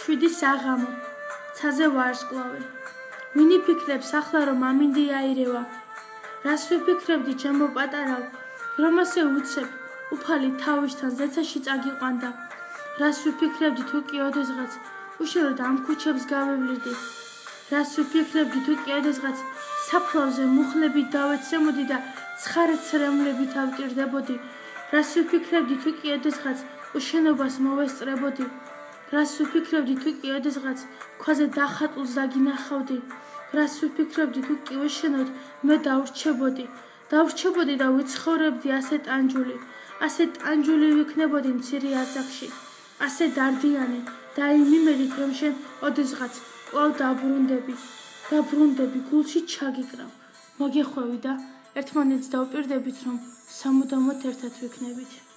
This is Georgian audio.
7 საღამო ცაზე ვარსკვლავი ვინ იფიქრებს ახლა რომ ამინდი აირევა რას ვიფიქრებდი ჩემო პატარავ რომ ასე უცებ უფალი თავისთან ზეცაში წაგიყვანდა რას ვიფიქრებდი თუ კი ოდესღაც უშოროდ ამ ქუჩებს გავევლირდი რას ვიფიქრებდი თუ კი ოდესღაც საფლავზე მუხლებით დავეცემოდი და ცხარე ცრემლებით ავტირდებოდი რას ვიფიქრებდი თუ კი ოდესღაც უშენობას მოვესწრებოდი რას ვიფიქრებდი თუ კი ოდესღაც ქვაზე დახატულს დაგინახავდი რას ვიფიქრებდი თუ კი უშენოდ მე დავრჩებოდი და ვიცხოვრებდი ასე ტანჯული ვიქნებოდი მცირე ასაკში ასე დარდიანი და იმ იმედით რომ შენ ოდესღაც კვლავ დაბრუნდები გულში ჩაგიკრავ მოგეხვევი და ერთმანეთს დავპირდებით რომ სამუდამოდ ერთად ვიქნებით